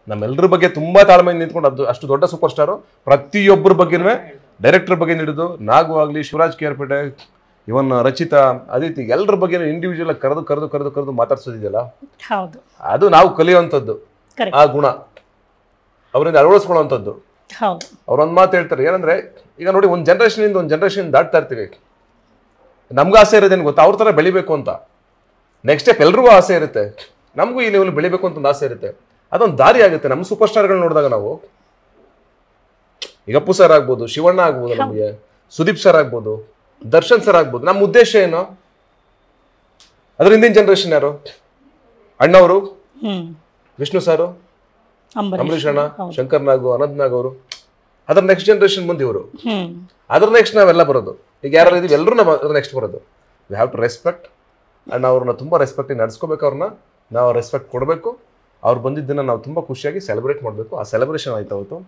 ನಮ್ಮೆಲ್ಲರ ಬಗ್ಗೆ ತುಂಬಾ ತಾಳ್ಮೆಯಿಂದ ನಿಂತ್ಕೊಂಡು ಅದು ಅಷ್ಟು ದೊಡ್ಡ ಸೂಪರ್ ಸ್ಟಾರು ಪ್ರತಿಯೊಬ್ಬರ ಬಗ್ಗೆನೂ ಡೈರೆಕ್ಟರ್ ಬಗ್ಗೆ ಹಿಡಿದು ನಾಗು ಆಗಲಿ ಶಿವರಾಜ್ ಕೇರ್ಪೇಟೆ ಇವನ್ ರಚಿತಾ ಅದಿತಿ ಎಲ್ಲರ ಬಗ್ಗೆ ಇಂಡಿವಿಜುವಲ್ ಕರೆದು ಕರೆದು ಕರೆದು ಕರೆದು ಮಾತಾಡ್ಸೋದಿದೆಯಲ್ಲ ಅದು ನಾವು ಕಲಿಯುವಂಥದ್ದು ಆ ಗುಣ ಅವರಿಂದ ಅಳವಡಿಸ್ಕೊಳ್ಳುವಂಥದ್ದು. ಅವ್ರೊಂದು ಮಾತು ಹೇಳ್ತಾರೆ ಏನಂದ್ರೆ, ಈಗ ನೋಡಿ ಒಂದು ಜನರೇಷನ್ ದಾಟ್ತಾ ಇರ್ತೀವಿ, ನಮ್ಗೂ ಆಸೆ ಇರೋದೇನು ಗೊತ್ತಾ, ಅವ್ರ ತರ ಬೆಳಿಬೇಕು ಅಂತ. ನೆಕ್ಸ್ಟ್ ಸ್ಟೆಪ್ ಎಲ್ರಿಗೂ ಆಸೆ ಇರುತ್ತೆ, ನಮಗೂ ಈ ಲೆವೆಲ್ ಬೆಳಿಬೇಕು ಅಂತ ಒಂದು ಆಸೆ ಇರುತ್ತೆ. ಅದೊಂದು ದಾರಿ ಆಗುತ್ತೆ. ನಮ್ಮ ಸೂಪರ್ ಸ್ಟಾರ್ಗಳು ನೋಡಿದಾಗ ನಾವು ಈಗ ಅಪ್ಪು ಸರ್ ಆಗ್ಬೋದು, ಶಿವಣ್ಣ ಆಗ್ಬೋದು, ನಮಗೆ ಸುದೀಪ್ ಸರ್ ಆಗ್ಬೋದು, ದರ್ಶನ್ ಸರ್ ಆಗ್ಬೋದು. ನಮ್ಮ ಉದ್ದೇಶ ಏನು? ಅದ್ರ ಹಿಂದಿನ ಜನರೇಷನ್ ಯಾರು? ಅಣ್ಣವರು, ವಿಷ್ಣು ಸಾರು, ಅಂಬರೀಷ್ ಅಣ್ಣ, ಶಂಕರ್ ನಾಗು, ಅನಂತ್ ನಾಗ್ ಅವರು. ಅದ್ರ ನೆಕ್ಸ್ಟ್ ಜನರೇಷನ್ ಮುಂದೆ ಇವರು, ಅದ್ರ ನೆಕ್ಸ್ಟ್ ನಾವೆಲ್ಲ ಬರೋದು. ಈಗ ಯಾರು ಇದೀವಿ ಎಲ್ಲರೂ ನಮ್ಮ ನೆಕ್ಸ್ಟ್ ಬರೋದು. We have to respect and ಅವ್ರನ್ನ ತುಂಬಾ ರೆಸ್ಪೆಕ್ಟ್ ನಡೆಸ್ಕೋಬೇಕು. ಅವ್ರನ್ನ ನಾವು ರೆಸ್ಪೆಕ್ಟ್ ಕೊಡಬೇಕು. ಅವ್ರು ಬಂದಿದ್ದನ್ನ ನಾವು ತುಂಬಾ ಖುಷಿಯಾಗಿ ಸೆಲೆಬ್ರೇಟ್ ಮಾಡಬೇಕು. ಆ ಸೆಲೆಬ್ರೇಷನ್ ಆಯ್ತು ಅವತ್ತು.